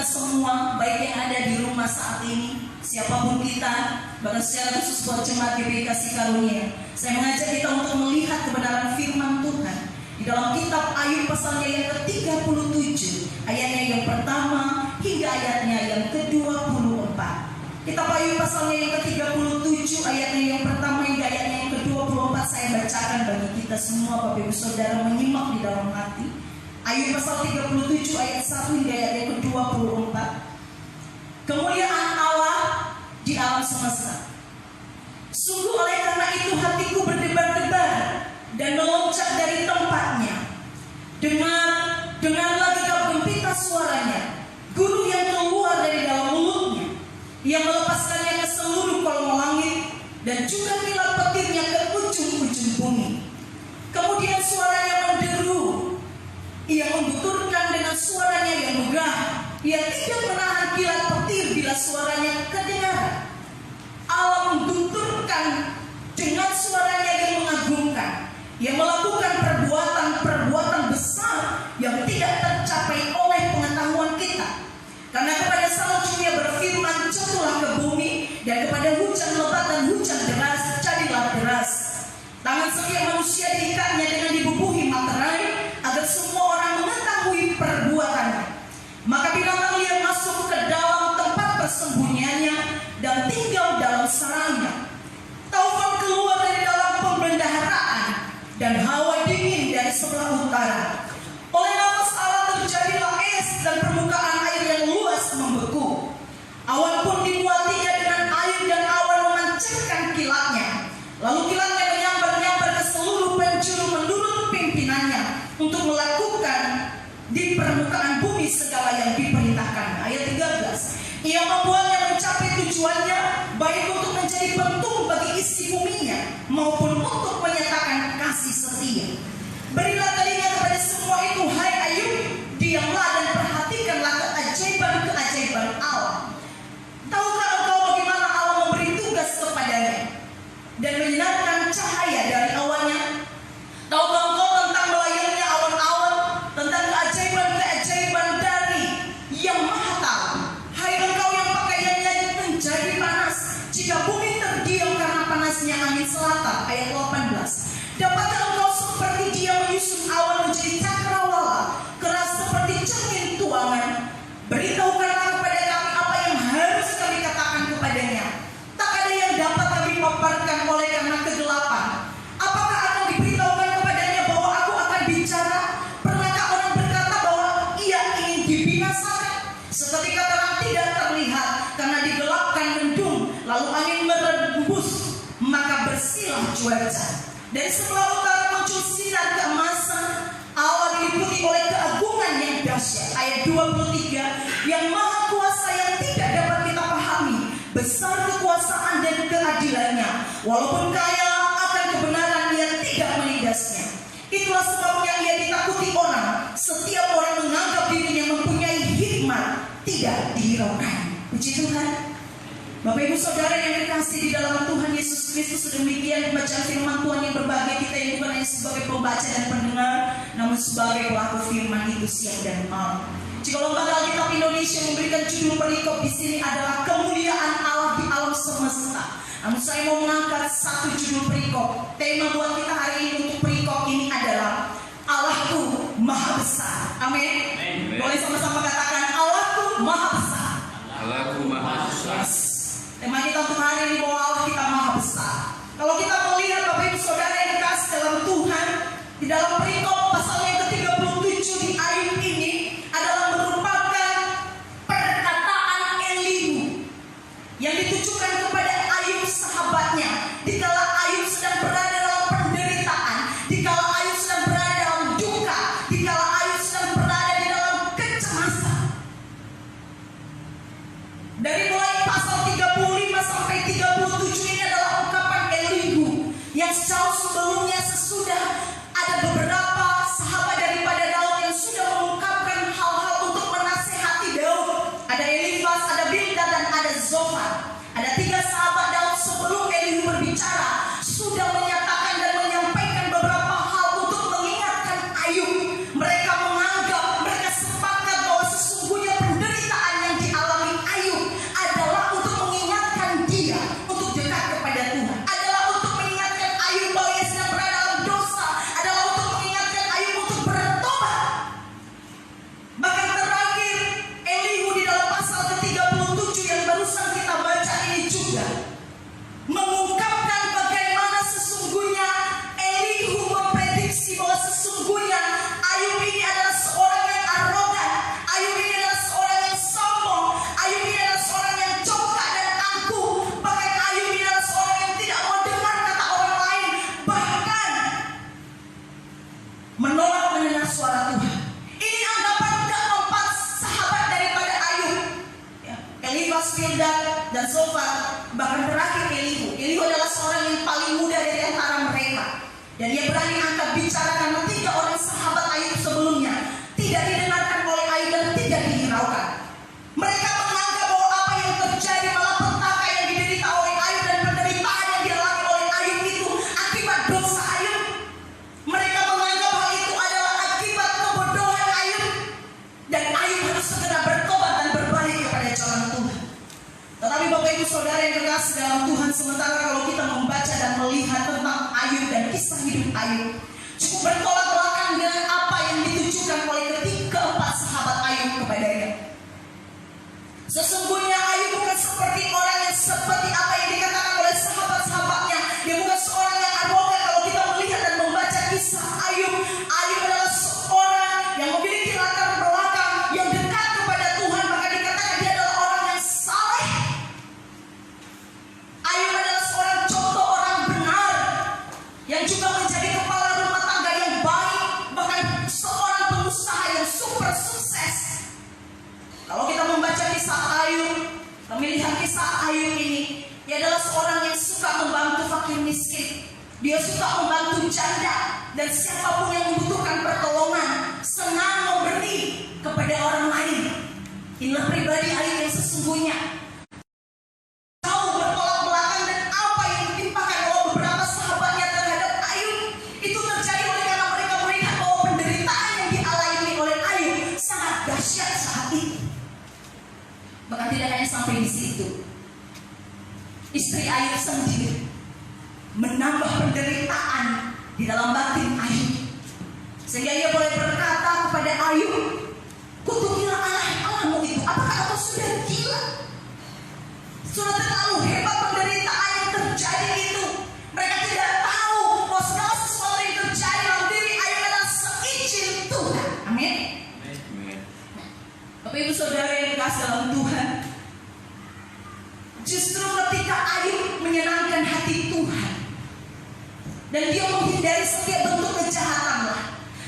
semua, baik yang ada di rumah saat ini, siapapun kita, bahkan secara khusus buat jemaat GBI Kasih Karunia, saya mengajak kita untuk melihat kebenaran firman Tuhan di dalam kitab Ayub pasalnya yang ke-37, ayatnya yang pertama hingga ayatnya yang ke-24. Kitab Ayub pasalnya yang ke-37, ayatnya yang pertama hingga ayatnya yang ke-24 saya bacakan bagi kita semua, Bapak Ibu Saudara menyimak di dalam hati. Ayub pasal 37 ayat 1 hingga ayat yang ke-24. Kemuliaan Allah di alam semesta. Sungguh oleh karena itu hatiku berdebar-debar dan meloncat dari tempatnya. Dengarlah gegap gempita suaranya, guru yang keluar dari dalam mulutnya, yang melepaskannya ke seluruh kolong langit dan juga kilat petirnya ke ujung-ujung bumi. Kemudian suaranya menderu, ia membuturkan dengan suaranya yang megah. Ia tidak menahan kilat petir bila suaranya kedengaran. Allah membuturkan dengan suaranya yang mengagumkan. Ia melakukan perbuatan-perbuatan besar yang tidak tercapai oleh pengetahuan kita. Karena kepada salju ia berfirman, jatuhlah ke bumi, dan kepada hujan lebat dan hujan deras, jadilah deras. Tangan setiap manusia diikatnya dengan dibubuhi materai, agar semua orang mengetahui perbuatannya. Maka binatang liar masuk ke dalam tempat persembunyiannya dan tinggal dalam sarangnya. Taufan keluar dari dalam pembendaharaan dan hawa dingin dari sebelah utara. Oleh nafas Allah terjadilah es dan permukaan air yang luas membeku. Awan pun dibuatinya dengan air dan awan memancarkan kilatnya. Lalu kilatnya menyambar-nyambar ke seluruh penjuru menurut pimpinannya untuk melakukan di permukaan bumi segala yang diperintahkan. Ayat 13. Ia membuatnya mencapai tujuannya, baik untuk menjadi pentung bagi isi buminya maupun untuk menyatakan kasih setia. Berilah telinga kepada semua itu, hai Ayub, diamlah dan perhatikanlah keajaiban-keajaiban Allah. Tahukah engkau bagaimana Allah memberi tugas kepadanya dan menyinarkan cahaya dari awannya? Tahukah engkau tentang melayangnya awan-awan, tentang keajaiban-keajaiban dari yang Maha Tahu? Hai engkau yang pakaiannya menjadi panas, jika bumi terdiam karena panasnya angin selatan. Ayat 18. Dapatkah engkau seperti dia menyusun awan menjadi cakrawala, keras seperti cermin tuangan? Beritahukanlah kepada kami apa yang harus kami katakan kepadanya. Tak ada yang dapat kami paparkan oleh karena kegelapan. Apakah akan diberitahukan kepadanya bahwa aku akan bicara? Pernahkah orang berkata bahwa ia ingin dibinasakan? Seketika terang tidak terlihat karena digelapkan mendung, lalu angin merembus, maka bersihlah cuaca. Dari sebelah utara muncul sinar keemasan, Allah diliputi oleh keagungan yang dahsyat. Ayat 23, yang maha kuasa yang tidak dapat kita pahami, besar kekuasaan dan keadilannya. Walaupun kaya akan kebenaran, ia tidak menindasnya. Itulah sebabnya ia ditakuti orang. Setiap orang menganggap dirinya mempunyai hikmat, tidak dihiraukan. Puji Tuhan. Bapak Ibu Saudara yang dikasihi di dalam Tuhan Yesus Kristus, demikian bacaan firman Tuhan yang berbahagia kita yang bukan hanya sebagai pembaca dan pendengar, namun sebagai pelaku firman itu siang dan malam. Jika lembaga Alkitab Indonesia memberikan judul perikop di sini adalah kemuliaan Allah di alam semesta, namun saya mau mengangkat satu judul perikop. Tema buat kita hari ini untuk perikop ini adalah Allahku Maha Besar. Amin. Boleh sama-sama katakan Allahku Maha Besar. Allahku Maha Besar. Tema kita untuk hari ini bahwa Allah kita Maha Besar. Kalau kita melihat Bapak Ibu Saudara yang dikasih dalam Tuhan, di dalam perikop pasal yang ke-37 di Ayub ini adalah merupakan perkataan Elihu yang ditujukan kepada Ayub sahabatnya. Dikala Ayub sedang berada dalam penderitaan, dikala Ayub sedang berada dalam duka, dikala Ayub sedang berada di dalam kecemasan. Dari mulai pasal 35 sampai 37 ini adalah ungkapan Elihu yang jauh sebelumnya sesudah ada beberapa sahabat daripada Daud yang sudah mengungkapkan hal-hal untuk menasehati Daud. Ada Elifaz, ada Bildad, dan ada Zofar. Ada 3 sahabat Daud sebelum Elihu berbicara sudah menyatakan dan menyampaikan beberapa hal untuk mengingatkan Ayub. Mereka menganggap, mereka sepakat bahwa sesungguhnya penderitaannya Bildad, dan Zofar, bahkan terakhir Elihu. Elihu adalah seorang yang paling muda dari antara mereka. Dan dia berani angkat bicara karena 3 orang sahabat Ayub sebelumnya tidak didengarkan oleh Ayub dan tidak dihiraukan. Mereka menganggap bahwa apa yang terjadi, malapetaka yang diderita oleh Ayub dan penderitaan yang dialami oleh Ayub itu akibat dosa Ayub. Mereka menganggap hal itu adalah akibat kebodohan Ayub, dan Ayub harus segera bertobat dan berbalik kepada jalan Tuhan. Tetapi Bapak Ibu Saudara yang kekasih dalam Tuhan, sementara kalau kita membaca dan melihat tentang Ayub dan kisah hidup Ayub, cukup bertolak belakang dengan apa yang ditujukan oleh keempat sahabat Ayub kepadanya. Sesungguhnya Ayub bukan seperti orang yang seperti apa yang dikatakan oleh sahabat-sahabatnya. Dia bukan seorang yang arogan. Kalau kita melihat dan membaca kisah Ayub, Ayub adalah seorang yang memiliki latar belakang yang dekat kepada Tuhan. Maka dikatakan dia adalah orang yang saleh. Ayub adalah seorang contoh orang benar yang juga menjadi kepala rumah tangga yang baik, bahkan seorang pengusaha yang super sukses. Kalau kita membaca kisah Ayub, melihat kisah Ayub ini, dia adalah seorang yang suka membantu fakir miskin. Dia suka membantu janda dan siapapun yang membutuhkan pertolongan, senang memberi kepada orang lain. Inilah pribadi Ayub yang sesungguhnya. Tahu bertolak belakang dan apa yang ditimpakan oleh beberapa sahabatnya terhadap Ayub itu terjadi oleh karena mereka melihat bahwa penderitaan yang dialami oleh Ayub sangat dahsyat saat itu. Bahkan tidak hanya sampai di situ, istri Ayub sendiri menambah penderitaan di dalam batin Ayub, sehingga ia boleh berkata kepada Ayub, "Kutukilah Allah-Allahmu itu. Apakah kau sudah gila? Sudah terlalu hebat penderitaan yang terjadi itu." Mereka tidak tahu bahwa segala sesuatu yang terjadi dalam diri Ayub adalah seizin Tuhan. Amin. Bapak Ibu Saudara yang dikasih dalam Tuhan, justru ketika Ayub menyenangkan hati Tuhan dan dia menghindari setiap bentuk kejahatan,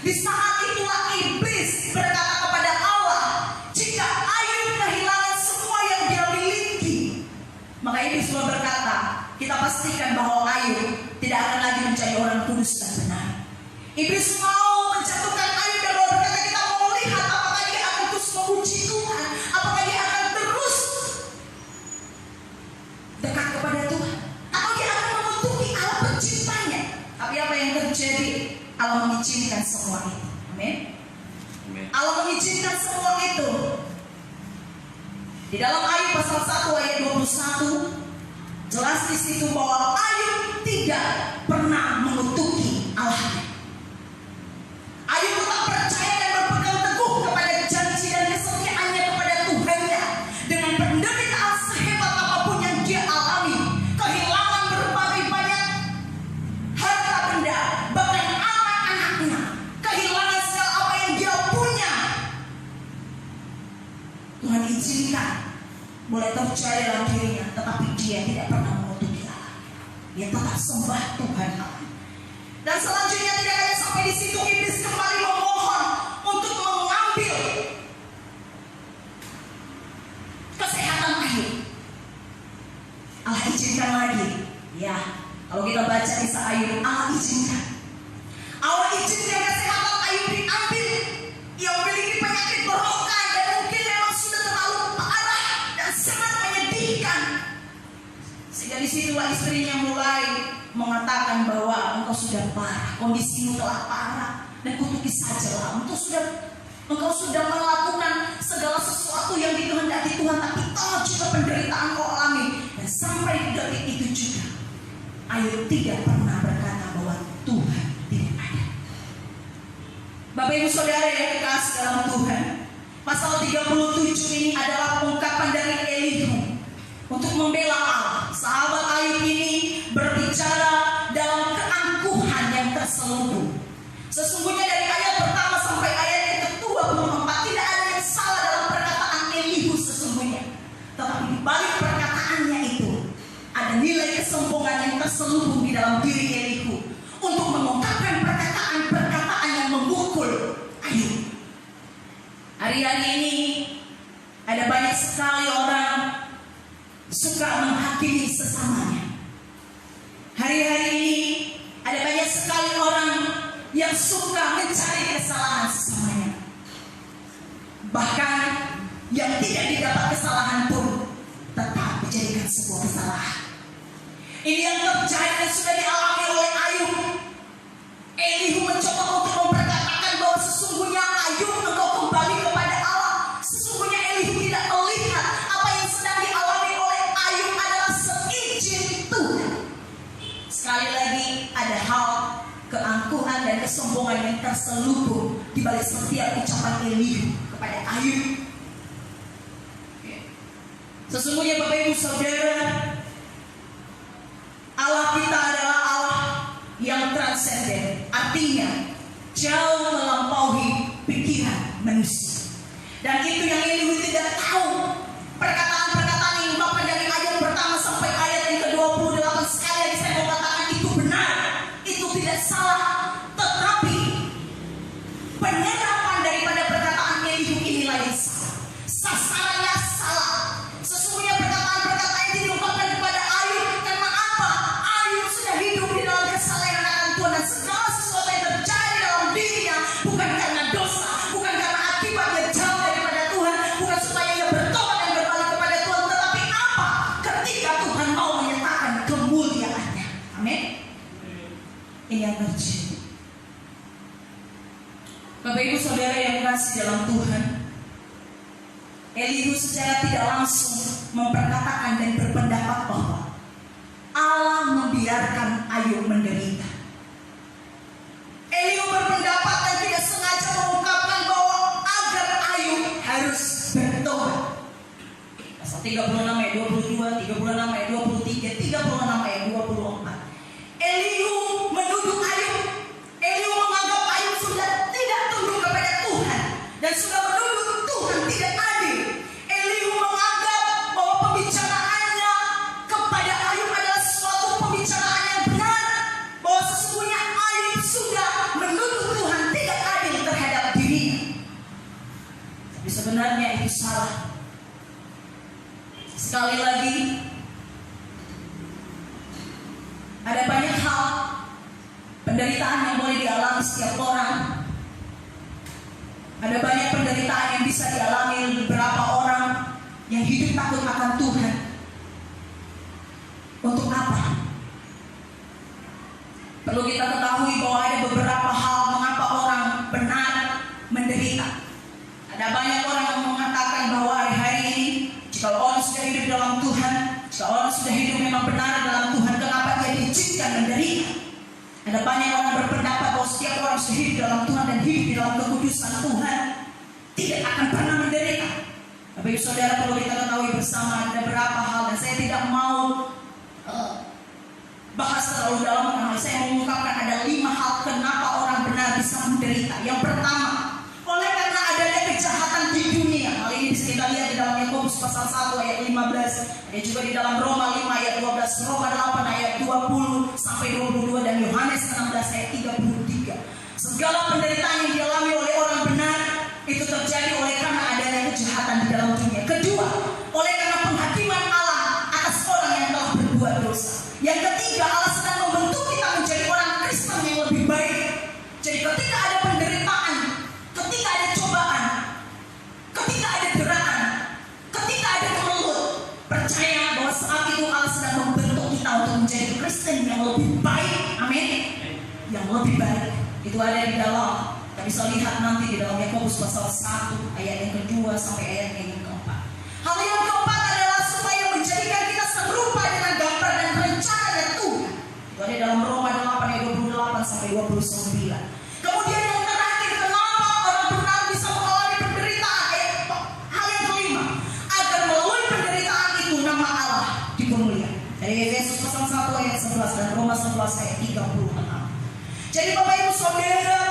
di saat itulah iblis berkata kepada Allah, "Jika Ayub kehilangan semua yang dia miliki," maka iblis berkata, "Kita pastikan bahwa Ayub tidak akan lagi menjadi orang kudus dan benar." Iblis mau menjatuhkan Ayub dan berkata, "Kita mau lihat apakah dia akan terus memuji Tuhan, apakah dia akan terus dekat kepada Tuhan, atau dia akan mengutuki Allah penciptanya." Tapi apa yang terjadi? Allah mengizinkan semua itu. Amin. Allah mengizinkan semua itu. Di dalam Ayub pasal 1 ayat 21 jelas di situ bahwa Ayub tidak pernah mengutuki Allah. Ayub tetap percaya dan berpegang teguh kepada janji dan kesetiaannya kepada Tuhannya. Dengan penderitaan sehebat apapun yang dia alami, kehilangan berbagai banyak harta benda, bahkan anak-anaknya, kehilangan segala apa yang dia punya, Tuhan izinkan boleh terjadi dalam dirinya, tetapi dia tidak pernah mengutuki Allah. Dia tetap sembah Tuhan Allah. Dan selanjutnya tidak hanya sampai di situ, iblis kembali memohon untuk mengambil kesehatan Ayub. Allah izinkan lagi. Ya, kalau kita baca kisah Ayub, Allah izinkan. Allah izinkan kesehatan Ayub diambil. Ia memiliki penyakit berokan dan mungkin memang sudah terlalu parah dan sangat menyedihkan. Sehingga disitulah istrinya mulai mengatakan bahwa engkau sudah parah, kondisimu telah parah, dan kutuki sajalah. Engkau sudah melakukan segala sesuatu yang dikehendaki Tuhan, tapi toh juga penderitaan kau alami. Dan sampai di detik itu juga Ayub tidak pernah berkata bahwa Tuhan tidak ada. Bapak Ibu Saudara yang dikasih dalam Tuhan, pasal 37 ini adalah ungkapan dari Elihu untuk membela Allah. Sahabat Ayub ini berbicara dalam keangkuhan yang terselubung. Sesungguhnya dari ayat pertama sampai ayat yang ke-24 tidak ada yang salah dalam perkataan Elihu sesungguhnya. Tetapi di balik perkataannya itu ada nilai kesombongan yang terselubung di dalam diri Elihu untuk mengungkapkan perkataan-perkataan yang memukul Ayub. Hari-hari ini ada banyak sekali orang suka menghakimi sesamanya. Hari-hari ini ada banyak sekali orang yang suka mencari kesalahan sesamanya. Bahkan yang tidak didapat kesalahan pun tetap dijadikan sebuah kesalahan. Ini yang terjadi dan sudah dialami oleh Ayub. Elihu mencoba untuk memperkatakan bahwa sesungguhnya Ayub engkau kembali kepada Allah. Sesungguhnya Elihu tidak melihat apa yang sedang dialami oleh Ayub adalah seizin Tuhan. Sekali lagi ada hal keangkuhan dan kesombongan yang terselubung di balik setiap ucapan Elihu kepada Ayub. Sesungguhnya Bapak Ibu Saudara, Allah kita adalah Allah yang transenden, artinya jauh melampaui pikiran manusia. Dan itu yang Elihu tidak tahu. Perkataan-perkataan yang Bapak dari ayat pertama sampai ayat yang ke-28 sekali lagi saya mau katakan itu benar, itu tidak salah. Tetapi penyerapan daripada perkataan Elihu inilah yang salah. Sasarannya salah. Sesungguhnya perkataan-perkataan yang diungkapkan kepada Ayub karena apa? Ayub sudah hidup di dalam kesalehan akan Tuhan, dan segala sesuatu yang terjadi dalam dirinya bukan karena dosa, bukan karena akibat yang jauh daripada Tuhan, bukan supaya ia bertobat dan berbalik kepada Tuhan, tetapi apa? Ketika Tuhan mau menyatakan kemuliaannya. Amin. Ini yang terjadi. Bapak Ibu Saudara yang kasih dalam Tuhan, Elihu secara tidak langsung memperkatakan dan berpendapat bahwa Allah membiarkan Ayub menderita. Elihu berpendapat dan tidak sengaja mengungkapkan bahwa agar Ayub harus bertobat. Pasal 36 ayat 22, 36 ayat 23, 36 ayat 24. Elihu menuduh Ayub. Elihu menganggap Ayub sudah tidak tunduk kepada Tuhan dan sudah menuduh Tuhan tidak adil. Elihu menganggap bahwa pembicaraannya kepada Ayub adalah suatu pembicaraan yang benar, bahwa sesungguhnya Ayub sudah menuduh Tuhan tidak adil terhadap dirinya. Tapi sebenarnya itu salah. Sekali lagi, ada banyak hal penderitaan yang boleh dialami setiap orang. Ada banyak penderitaan yang bisa dialami beberapa orang yang hidup takut akan Tuhan. Untuk apa? Perlu kita ketahui bahwa ada beberapa hal mengapa orang benar menderita. Ada banyak orang yang mengatakan bahwa hari ini jika orang sudah hidup dalam Tuhan, jika orang sudah hidup memang benar dalam Tuhan, kenapa dia diizinkan menderita? Ada banyak orang berpendapat bahwa setiap orang sudah hidup dalam Tuhan dan hidup di dalam kekudusan Tuhan tidak akan pernah menderita. Tapi saudara, perlu kita ketahui bersama ada beberapa hal, dan saya tidak mau bahas terlalu dalam karena saya mengungkapkan ada 5 hal kenapa orang benar bisa menderita. Yang pertama, oleh karena adanya kejahatan di dunia. Hal ini bisa kita lihat di dalam Yakobus pasal 1 ayat 15. Ada juga di dalam Roma 5 ayat 12, Roma 8 ayat 20 sampai 22, dan Yohanes 16 ayat 33. Segala penderitaan yang dialami oleh orang benar itu terjadi oleh karena adanya kejahatan di dalam dunia. Kedua, oleh karena penghakiman Allah atas orang yang telah berbuat dosa. Yang ketiga, Allah sedang membentuk kita menjadi orang Kristen yang lebih baik. Jadi ketika ada penderitaan, ketika ada cobaan, ketika ada deraan, ketika ada kemelut, percaya bahwa saat itu Allah sedang membentuk kita untuk menjadi Kristen yang lebih baik. Amin. Yang lebih baik. Itu ada di dalam, kita bisa lihat nanti di dalam Yakobus pasal 1 ayat yang kedua sampai ayat yang keempat. Hal yang keempat adalah supaya menjadikan kita serupa dengan gambar dan rencana Tuhan. Itu ada dalam Roma 8 ayat 28 sampai 29. Kemudian yang terakhir, kenapa orang benar bisa mengalami penderitaan? Hal yang kelima, agar melalui penderitaan itu nama Allah dipermuliakan. Dari Efesus pasal 1 ayat 11 dan Roma 11 ayat 36. Jadi Bapak Ibu Saudara,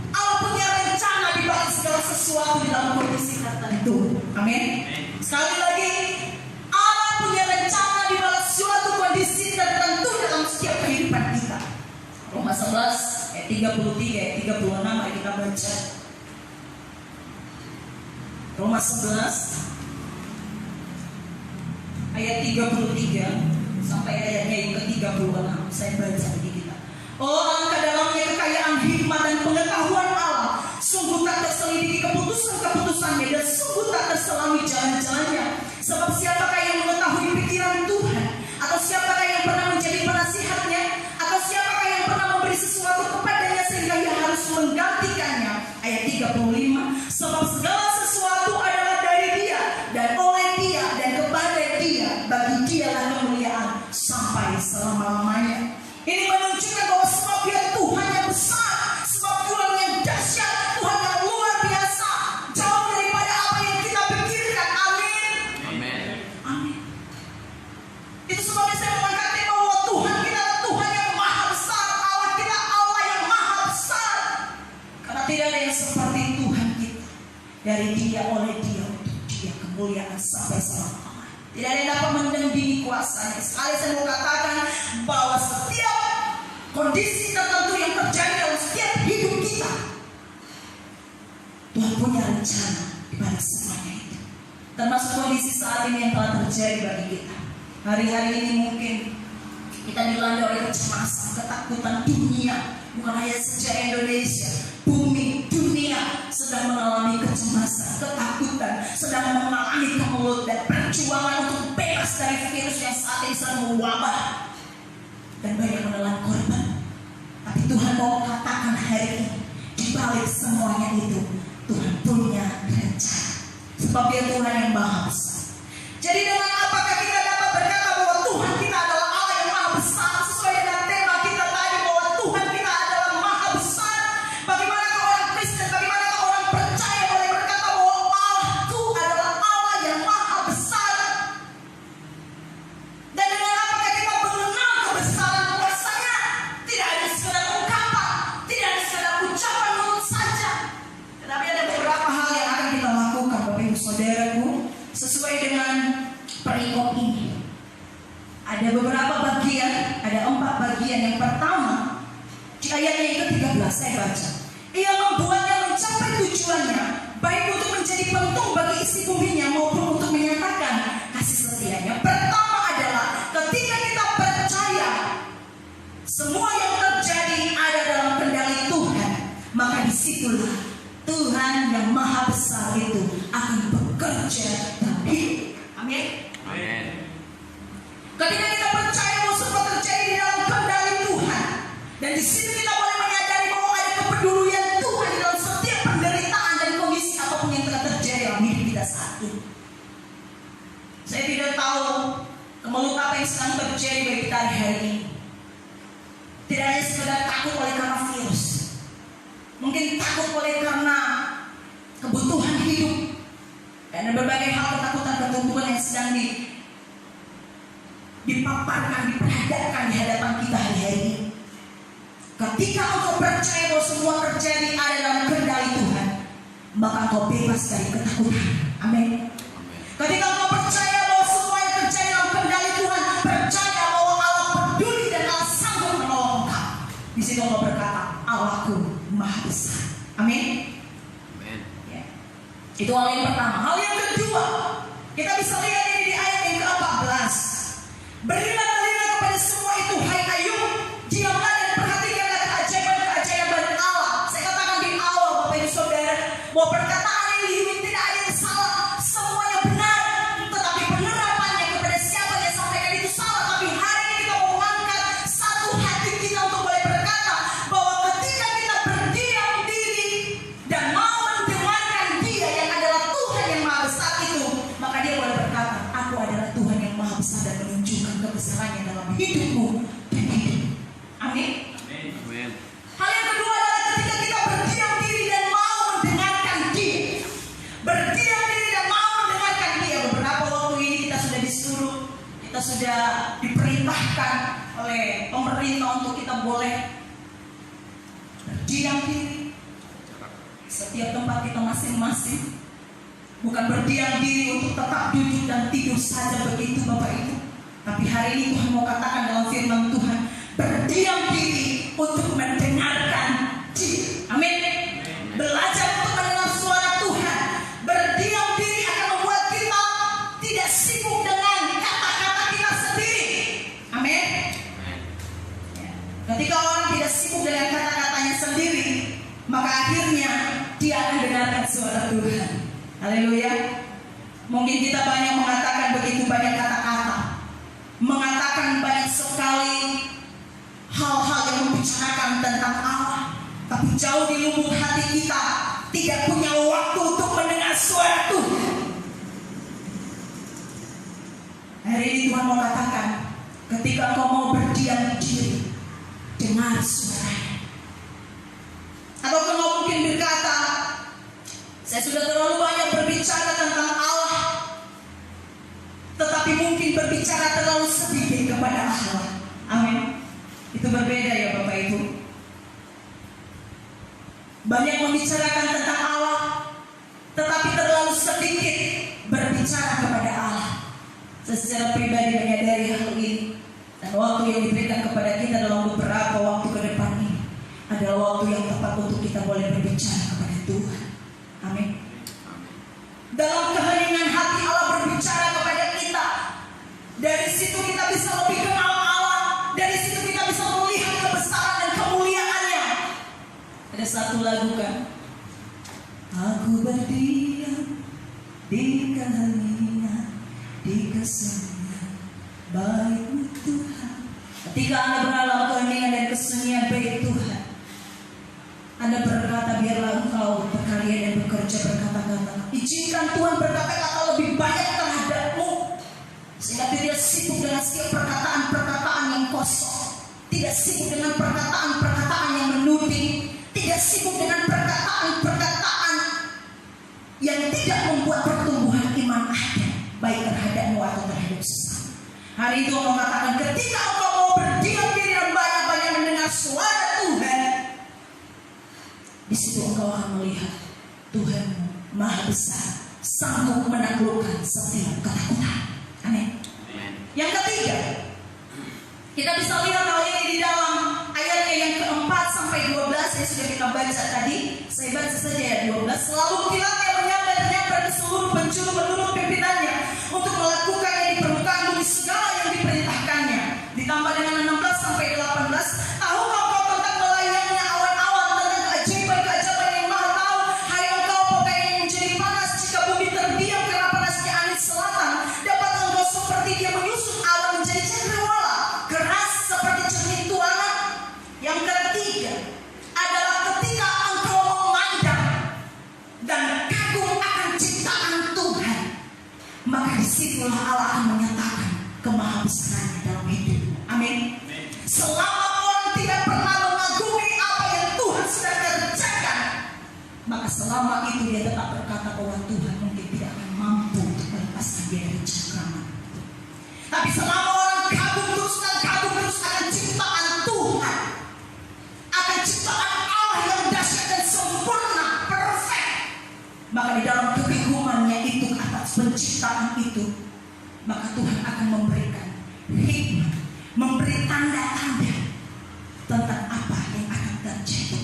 Allah punya rencana di balik segala sesuatu di dalam kondisi tertentu. Amin. Sekali lagi, Allah punya rencana di balik suatu kondisi tertentu dalam setiap kehidupan kita. Roma 11 ayat 33 ayat 36, mari kita baca. Roma 11 ayat ayat 33 sampai ayatnya yang ke-36. Saya baca bagi kita. Oh, alangkah dalamnya kekayaan hikmat dan pengetahuan Allah. Sungguh tak terselidiki keputusan-keputusannya, dan sungguh tak terselami jalan-jalannya. Sebab siapakah yang mengetahui pikiran Tuhan? Atau siapakah yang pernah menjadi penasihatnya? Atau siapakah yang pernah memberi sesuatu kepadanya sehingga ia harus menggantikannya? Ayat 35. Sebab segala sesuatu adalah dari Dia, dan oleh Dia, dan kepada Dia. Bagi Dialah kemuliaan sampai selama-lamanya. Ini menunjukkan bahwa sebab Dia Tuhan yang besar, sebab Tuhan yang dahsyat, Tuhan yang luar biasa, jauh daripada apa yang kita pikirkan. Amin. Amin. Amin. Itu sebabnya saya mengatakan bahwa Tuhan kita Tuhan yang maha besar, Allah kita Allah yang maha besar. Karena tidak ada yang seperti Tuhan kita. Dari Dia, oleh Dia, untuk Dia kemuliaan sampai selama-lamanya. Tidak ada yang dapat menandingi kuasanya. Sekali saya mau katakan bahwa setiap kondisi tertentu yang terjadi dalam setiap hidup kita, Tuhan punya rencana di balik semuanya itu. Termasuk kondisi saat ini yang telah terjadi bagi kita. Hari-hari ini mungkin kita dilanda oleh kecemasan, ketakutan dunia. Bukan hanya saja Indonesia, bumi, dunia sedang mengalami kecemasan, ketakutan, sedang mengalami kemelut dan perjuangan untuk bebas dari virus yang saat ini sedang mewabah dan banyak menelan korban. Tapi Tuhan mau katakan hari ini, di balik semuanya itu Tuhan punya rencana. Sebab Dia Tuhan yang maha besar. Jadi dengan apakah kita dapat berkata bahwa Tuhan kita adalah Allah yang maha besar? Sesuai dengan tema kita tadi bahwa Tuhan kita adalah maha besar. Bagaimanakah orang Kristen, bagaimanakah orang percaya boleh berkata bahwa Allahku adalah Allah yang maha besar? Dan dengan apakah kita mengenal kebesaran kuasa-Nya? Tidak hanya sekedar ungkapan, tidak hanya sekedar ucapan mulut saja, tetapi ada beberapa hal yang akan kita lakukan, Bapak Ibu Saudaraku, sesuai dengan perikop ini. Ada beberapa bagian, ada 4 bagian. Yang pertama, di ayatnya yang ke-13 saya baca. Ia membuatnya mencapai tujuannya, baik untuk menjadi pentung bagi isi buminya maupun untuk menyatakan kasih setianya. Pertama adalah ketika kita percaya semua yang terjadi ada dalam kendali Tuhan, maka disitulah Tuhan yang maha besar itu akan bekerja dalam hidup. Amin. Amin. Ketika kita percaya bahwa semua terjadi di dalam kendali Tuhan, dan di sini kita boleh menyadari bahwa ada kepedulian Tuhan di dalam setiap penderitaan dan kondisi apapun yang telah terjadi dalam hidup kita saat ini. Saya tidak tahu kemelut apa yang sedang terjadi bagi kita hari ini. Tidak hanya sekedar takut oleh karena virus, mungkin takut oleh karena kebutuhan hidup, dan berbagai hal ketakutan-ketakutan yang sedang dipaparkan, diperhadapkan di hadapan kita hari-hari ini. Ketika engkau percaya bahwa semua terjadi ada dalam kendali Tuhan, maka engkau bebas dari ketakutan. Amin. Ketika engkau percaya bahwa semua yang terjadi dalam kendali Tuhan, percaya bahwa Allah peduli dan Allah sanggup menolong engkau. Di situ engkau berkata, Allahku maha besar. Amin. Amin. Ya. Itu hal yang pertama. Hal yang kedua, kita bisa lihat ini di ayat yang ke-14. Berilah telinga kepada semua itu, hai Ayub, diamlah dan perhatikanlah keajaiban-keajaiban Allah. Saya katakan di awal, Bapak Ibu Saudara, bahwa perkataan ini tidak ada yang salah, semuanya benar. Tetapi penerapannya kepada siapa yang sampaikan itu salah. Tapi hari ini kita mau mengangkat satu hati kita untuk boleh berkata bahwa ketika kita berdiam diri dan mau mendengarkan Dia yang adalah Tuhan yang maha besar itu, maka Dia boleh berkata, aku adalah Tuhan yang maha besar dan menunjukkan kebesarannya dalam hidupmu dan hidup. Amin. Amin. Hal yang kedua adalah ketika kita berdiam diri dan mau mendengarkan Dia. Berdiam diri dan mau mendengarkan Dia. Beberapa waktu ini kita sudah disuruh, kita sudah diperintahkan oleh pemerintah untuk kita boleh berdiam diri. Setiap tempat kita masing-masing. Bukan berdiam diri untuk tetap duduk dan tidur saja begitu Bapak Ibu. Tapi hari ini Tuhan mau katakan dalam firman Tuhan, berdiam diri untuk mendengarkan Dia. Amin. Belajar untuk mendengar suara Tuhan. Berdiam diri akan membuat kita tidak sibuk dengan kata-kata Haleluya. Mungkin kita banyak mengatakan begitu banyak kata-kata, mengatakan banyak sekali hal-hal yang membicarakan tentang Allah, tapi jauh di lubuk hati kita tidak punya waktu untuk mendengar suara Tuhan. Hari ini Tuhan mau katakan, ketika kau mau berdiam diri, dengar suaranya. Atau kau mungkin berkata, saya sudah terlalu banyak berbicara tentang Allah, tetapi mungkin berbicara terlalu sedikit kepada Allah. Amin. Itu berbeda ya Bapak Ibu. Banyak membicarakan tentang Allah, tetapi terlalu sedikit berbicara kepada Allah. Saya secara pribadi menyadari hal ini, dan waktu yang diberikan kepada kita dalam beberapa waktu ke depan ini adalah waktu yang tepat untuk kita boleh berbicara kepada Tuhan. Amin. Dalam keheningan hati Allah berbicara kepada kita. Dari situ kita bisa lebih kenal Allah. Dari situ kita bisa melihat kebesaran dan kemuliaannya. Ada satu lagu kan, aku berdiam di keheningan, di kesunyian baik Tuhan. Ketika Anda berada dalam keheningan dan kesunyian baik Tuhan, Anda berkata, biarlah Engkau berkarya dan bekerja berkata-kata. Izinkan Tuhan berkata-kata lebih banyak terhadapmu, sehingga tidak sibuk dengan setiap perkataan-perkataan yang kosong, tidak sibuk dengan perkataan-perkataan yang menuding, tidak sibuk dengan perkataan-perkataan yang tidak membuat pertumbuhan iman ada, baik terhadapmu atau terhadap sesama. Hari itu Allah katakan, ketika engkau mau berdiam diri dan banyak-banyak mendengar suara Tuhan, di situ engkau akan melihat Tuhan Maha Besar, sanggup menaklukkan setiap ketakutan. Amin. Yang ketiga, kita bisa lihat hal ini di dalam ayatnya yang keempat sampai 12 yang sudah kita baca tadi. Saya baca saja ayat 12. Selalu kilatnya menyambar di seluruh penjuru menurut pimpinannya untuk melakukan yang di permukaan bumi segala yang diperintahkannya. Ditambah dengan 16 sampai 18. Tahukah kau tentang melayangnya awan-awan, tentang keajaiban-keajaiban yang Maha tahu? Hai engkau pekai yang menjadi panas, jika bumi terdiam karena panasnya angin selatan, dapat engkau seperti dia menyusun awan menjadi cendrawala, keras seperti cermin tuangan. Yang ketiga adalah ketika engkau memandang dan kagum akan ciptaan Tuhan, maka disitulah Allah akan menyatakan kemahabesarannya dalam hidup. Amin. Selama orang tidak pernah mengagumi apa yang Tuhan sudah kerjakan, maka selama itu dia tetap berkata bahwa Tuhan mungkin tidak akan mampu untuk melepaskan dia dari cengkraman. Tapi selama orang kagum terus dan kagum terus akan ciptaan Tuhan, akan ciptaan Allah yang dahsyat dan sempurna, perfect, maka di dalam kekagumannya itu atas penciptaan itu, maka Tuhan akan memberikan hikmat, memberi tanda-tanda tentang apa yang akan terjadi.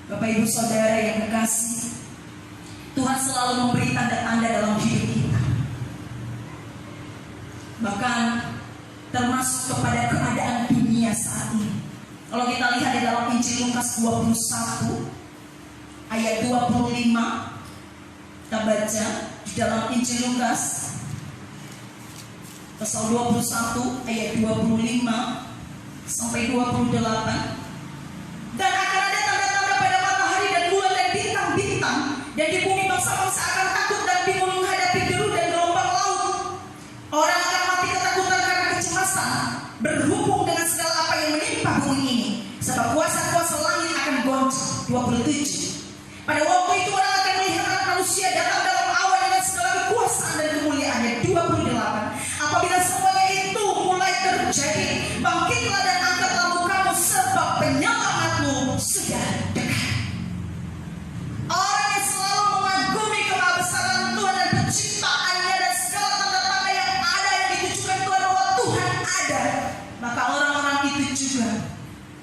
Bapak Ibu Saudara yang kekasih, Tuhan selalu memberi tanda-tanda dalam hidup kita, bahkan termasuk kepada keadaan dunia saat ini. Kalau kita lihat di dalam Injil Lukas 21 ayat 25, kita baca di dalam Injil Lukas pasal 21 ayat 25 sampai 28. Dan akan ada tanda-tanda pada matahari dan bulan dan bintang-bintang, dan di bumi bangsa-bangsa akan takut dan bingung menghadapi deru dan gelombang laut. Orang akan mati ketakutan karena kecemasan berhubung dengan segala apa yang menimpa bumi ini, sebab kuasa-kuasa langit akan goncang. 27. Pada waktu itu orang akan melihat anak manusia datang dalam awan dengan segala kekuasaan dan kemuliaannya. 28. Apabila semuanya itu mulai terjadi, bangkitlah dan angkatlah mukamu, sebab penyelamatmu sudah dekat. Orang yang selalu mengagumi kemahabesaran Tuhan dan penciptaannya dan segala tanda-tanda yang ada yang ditujukan Tuhan bahwa Tuhan ada, maka orang-orang itu juga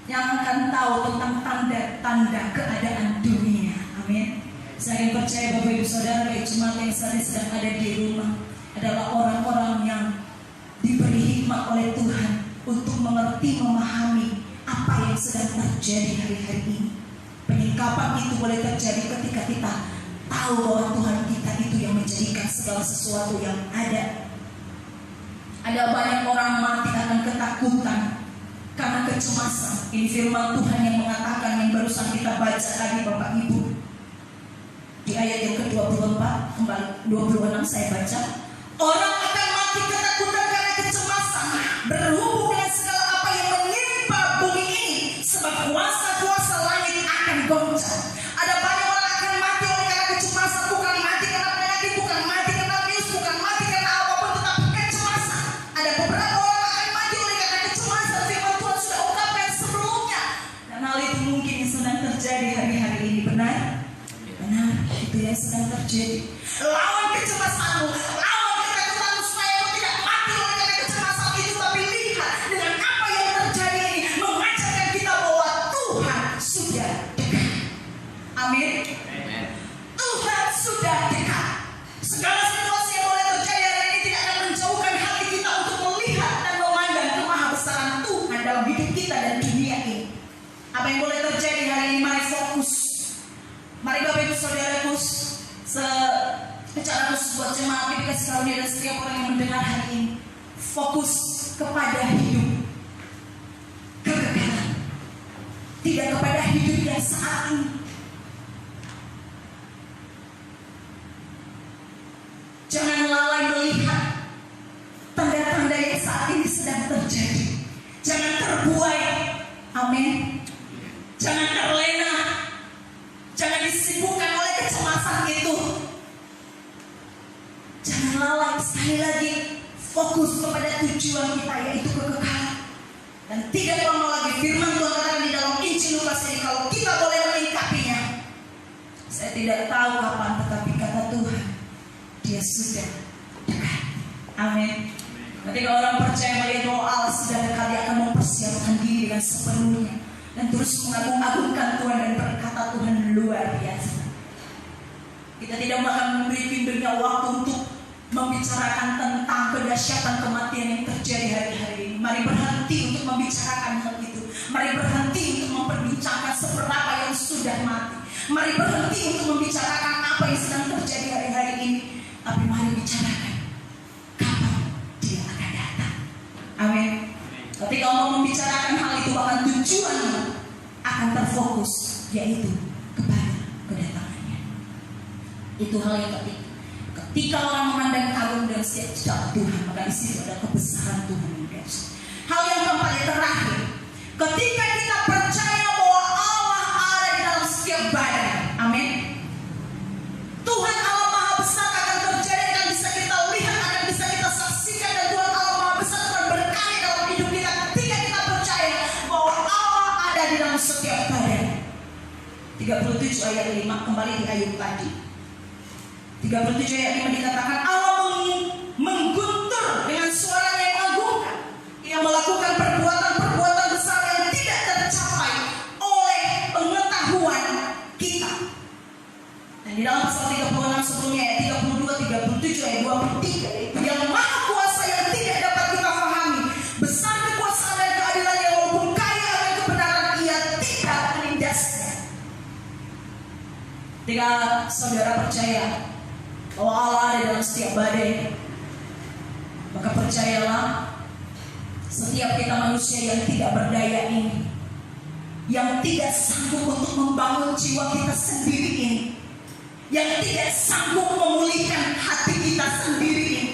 yang akan tahu tentang tanda-tanda keadaan dunia. Amin. Saya percaya Bapak Ibu Saudara baik jemaat yang saat ini sedang ada di rumah adalah orang-orang yang diberi hikmat oleh Tuhan untuk mengerti, memahami apa yang sedang terjadi hari-hari ini. Penyingkapan itu boleh terjadi ketika kita tahu bahwa Tuhan kita itu yang menjadikan segala sesuatu yang ada. Ada banyak orang mati karena ketakutan, karena kecemasan. Ini firman Tuhan yang mengatakan, yang barusan kita baca tadi Bapak Ibu, di ayat yang ke-24, kembali 26 saya baca. Orang akan mati ketakutan karena kecemasan, berhubung dengan segala apa yang menimpa bumi ini, sebab kuasa-kuasa langit akan goncang. Ada banyak orang akan mati oleh karena kecemasan, bukan mati karena penyakit, bukan mati karena virus, bukan mati karena apapun, tetapi kecemasan. Ada beberapa orang akan mati oleh karena kecemasan. Firman Tuhan sudah ungkapkan sebelumnya, dan hal itu mungkin yang sedang terjadi hari-hari ini. Benar? Benar, itu yang sedang terjadi. Lawan kecemasanmu, lawan ketakutanmu, supaya kau tidak mati oleh karena kecemasan itu. Tapi lihat dengan apa yang terjadi ini, mengajarkan kita bahwa Tuhan sudah dekat. Amin. Tuhan sudah dekat. Segala situasi yang boleh terjadi hari ini tidak akan menjauhkan hati kita untuk melihat dan memandang kemahabesaran Tuhan dalam hidup kita dan dunia ini. Apa yang boleh terjadi hari ini, mari fokus. Mari Bapak Ibu Saudaraku, secara khusus buat jemaat dikasih karunia dan setiap orang yang mendengar hari ini, fokus kepada hidup kekekalan, tidak kepada hidup yang saat ini. Jangan lalai melihat tanda-tanda yang saat ini sedang terjadi. Jangan terbuai, amin. Jangan terlena. Jangan disibukkan oleh kecemasan itu. Jangan lalai, sekali lagi fokus kepada tujuan kita, yaitu kekekalan. Dan tidak lama lagi firman Tuhan katakan di dalam Injil Lukas ini, kalau kita boleh melengkapinya, saya tidak tahu kapan, tetapi kata Tuhan, Dia sudah dekat. Amin. Ketika orang percaya melihat bahwa Allah sudah dekat, dia akan mempersiapkan diri dengan sepenuhnya dan terus mengagung-agungkan Tuhan dan berkata, Tuhan luar biasa. Kita tidak akan memberi banyak waktu untuk membicarakan tentang kedahsyatan kematian yang terjadi hari-hari ini. Mari berhenti untuk membicarakan hal itu. Mari berhenti untuk memperbincangkan seberapa yang sudah mati. Mari berhenti untuk membicarakan apa yang sedang terjadi hari-hari ini. Tapi mari bicarakan kapan Dia akan datang. Amin. Ketika Allah membicarakan hal itu, bahkan tujuannya akan terfokus, yaitu kepada kedatangannya. Itu hal yang ketiga. Ketika orang memandang kagum dan siap Tuhan, maka di situ ada kebesaran Tuhan. Hal yang keempat, yang terakhir, ketika kita percaya bahwa Allah ada di dalam setiap badan, amin. Tuhan Allah Maha Besar akan terjadi, akan bisa kita lihat, akan bisa kita saksikan, dan Tuhan Allah Maha Besar akan berkarya dalam hidup kita ketika kita percaya bahwa Allah ada di dalam setiap badan. 37 ayat 5, kembali di ayat tadi. 37 ayat 5 dikatakan, Allah mengguntur dengan suaranya yang mengagumkan, yang melakukan perbuatan-perbuatan besar yang tidak tercapai oleh pengetahuan kita. Dan di dalam pasal 36 sebelumnya, ayat 32, 37, ayat 23, yang maha kuasa yang tidak dapat kita pahami, besar kekuasaan dan keadilan yang walaupun kaya akan kebenaran, Ia tidak menindasnya. Ketika saudara percaya bahwa Allah ada dalam setiap badai, maka percayalah, setiap kita manusia yang tidak berdaya ini, yang tidak sanggup untuk membangun jiwa kita sendiri ini, yang tidak sanggup memulihkan hati kita sendiri ini,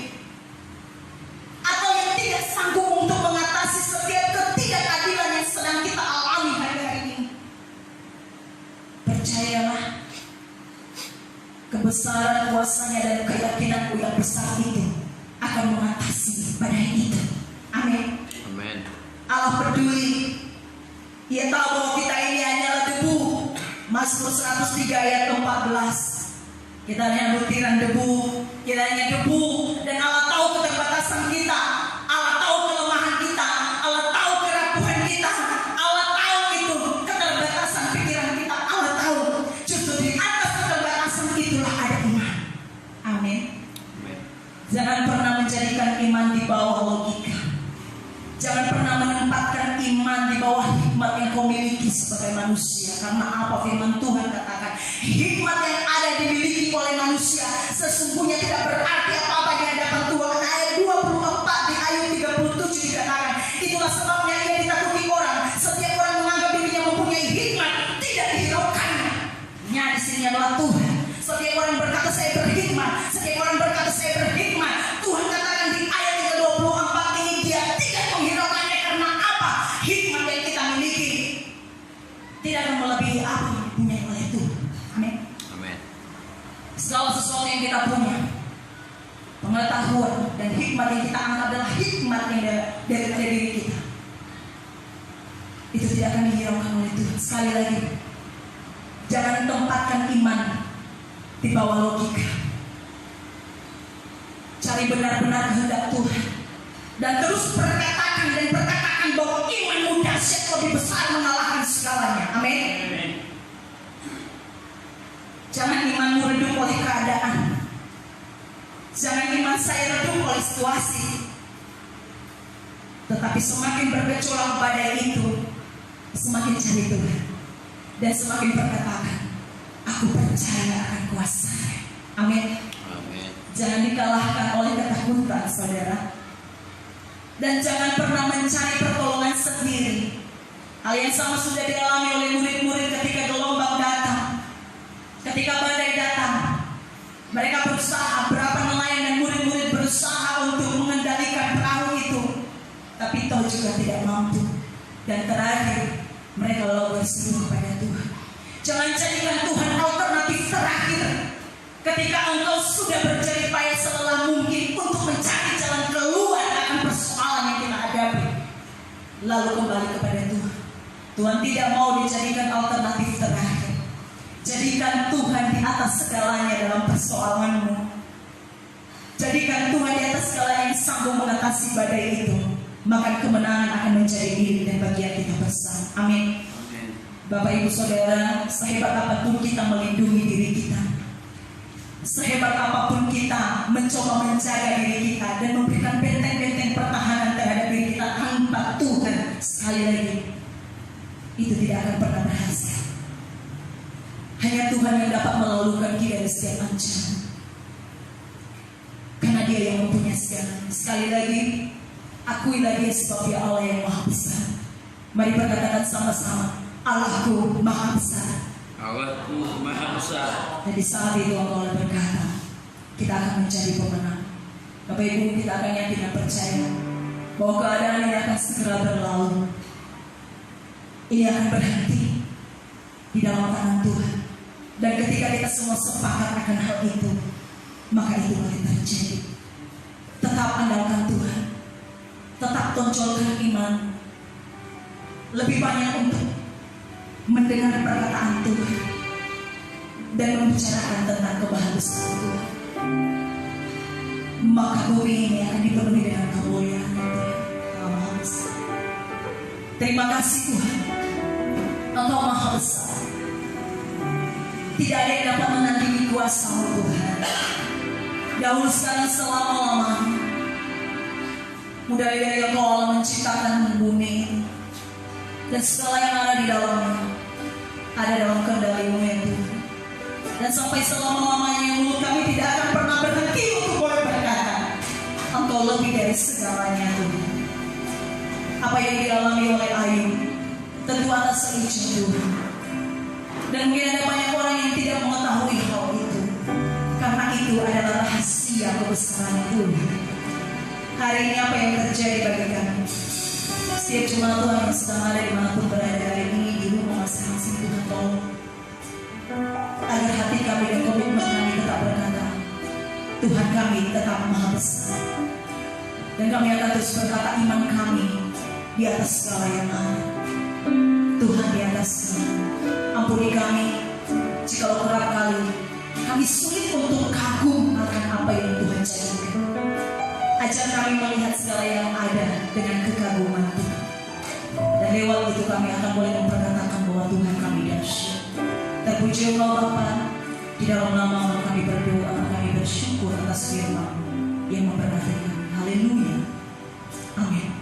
atau yang tidak sanggup untuk mengatasi setiap ketidakadilan yang sedang kita alami hari-hari ini, percayalah, kebesaran kuasanya dan keyakinanku yang besar itu akan mengatasi badai itu. Amin. Amin. Allah peduli. Ia tahu bahwa kita ini hanyalah debu. Mazmur 103 ayat 14. Kita hanya butiran debu. Kita hanya debu. Dan Allah tahu keterbatasan kita. Allah tahu kelemahan kita. Allah tahu kerapuhan kita. Allah tahu itu keterbatasan pikiran kita. Allah tahu. Justru di atas keterbatasan itulah ada iman. Amin. Jangan pernah menjadikan iman di bawah logika. Jangan pernah menempatkan iman di bawah hikmat yang kau miliki sebagai manusia. Karena apa firman Tuhan katakan? Hikmat yang ada di yang dimiliki oleh manusia sesungguhnya tidak berarti apa-apa di hadapan Tuhan. Ayat 24 di ayat 37 dikatakan, itulah sebabnya ia ditakuti orang. Setiap orang menganggap dirinya mempunyai hikmat, tidak dihiraukannya. Nya di sini adalah Tuhan. Setiap orang berkata saya berhikmat, setiap orang berkata saya berhikmat. Tuhan katakan di ayat 24 ini dia tidak menghiraukannya karena apa? Hikmat yang kita miliki tidak akan melebihi apa yang dipunyai oleh Tuhan. Amin. Amin. Segala sesuatu yang kita punya, pengetahuan dan hikmat yang kita anggap adalah hikmat yang dari diri kita, itu tidak akan dihiraukan oleh Tuhan. Sekali lagi, jangan tempatkan iman di bawah logika. Cari benar-benar kehendak Tuhan dan terus perkatakan bahwa imanmu dahsyat lebih besar mengalahkan segalanya. Amin. Jangan imanmu redup oleh keadaan. Jangan iman saya redup oleh situasi. Tetapi semakin bergejolak badai itu, semakin cari Tuhan dan semakin berkatakan, aku percaya akan kuasa-Nya. Amin. Amin. Jangan dikalahkan oleh ketakutan, saudara. Dan jangan pernah mencari pertolongan sendiri. Hal yang sama sudah dialami oleh murid-murid ketika gelombang datang, ketika badai datang. Mereka berusaha, berapa nelayan dan murid-murid berusaha untuk mengendalikan perahu itu, tapi toh juga tidak mampu. Dan terakhir mereka lalu berseru kepada Tuhan. Jangan jadikan Tuhan alternatif terakhir ketika engkau sudah berjerih payah selelah mungkin untuk mencari jalan keluar akan persoalan yang kita hadapi. Lalu kembali kepada Tuhan. Tuhan tidak mau dijadikan alternatif terakhir. Jadikan Tuhan di atas segalanya dalam persoalanmu. Jadikan Tuhan di atas segalanya yang sanggup mengatasi badai itu. Maka kemenangan akan menjadi milik dan bagian kita bersama. Amin. Bapak Ibu Saudara, sehebat apapun kita melindungi diri kita, sehebat apapun kita mencoba menjaga diri kita dan memberikan benteng-benteng pertahanan terhadap diri kita tanpa Tuhan, sekali lagi itu tidak akan pernah berhasil. Hanya Tuhan yang dapat melalukan kita dari setiap ancaman, karena Dia yang mempunyai segalanya. Sekali lagi, akuilah Dia sebagai Allah yang Maha Besar. Mari berkatakan sama-sama, Allahku Maha Besar. Allahku Maha Besar. Dan di saat itu engkau berkata, kita akan menjadi pemenang. Bapak Ibu, kita akan yakin dan percaya bahwa keadaan ini akan segera berlalu. Ini akan berhenti di dalam tangan Tuhan. Dan ketika kita semua sepakat akan hal itu, maka itu akan terjadi. Tetap andalkan Tuhan, tetap tonjolkan iman, lebih banyak untuk mendengar perkataan Tuhan dan membicarakan tentang kebahagiaan Tuhan. Maka bumi ini akan dipenuhi dengan kemuliaan Tuhan. Terima kasih Tuhan, Engkau Maha Besar. Tidak ada yang dapat menandingi kuasa-Mu Tuhan. Dahulu sekarang selama-lamanya. Mulai dari Engkau Allah menciptakan bumi dan segala yang ada di dalamnya ada dalam kendali-Mu ya Tuhan. Dan sampai selama-lamanya mulut kami tidak akan pernah berhenti untuk boleh berkata, Engkau lebih dari segalanya Tuhan. Apa yang dialami oleh Ayub tentu atas seizin Tuhan. Dan mungkin ada banyak orang yang tidak mengetahui hal itu, karena itu adalah rahasia kebesaran Tuhan. Hari ini apa yang terjadi bagi kami? Setiap jemaat Tuhan yang sedang ada dimanapun berada hari ini di rumah masing-masing, Tuhan tolong agar hati kami dan komitmen kami tetap berkata, Tuhan kami tetap Maha Besar. Dan kami akan terus berkata iman kami di atas segala yang ada. Tuhan di atas segala. Ampuni kami jika kerap kali kami sulit untuk kagum akan apa yang Tuhan jadikan. Ajar kami melihat segala yang ada dengan kekaguman Tuhan. Dan lewat itu kami akan boleh memperkatakan bahwa Tuhan kami dahsyat. Terpuji Allah Bapa, di dalam nama kami berdoa, kami bersyukur atas firman yang memberkati kami. Haleluya. Amin.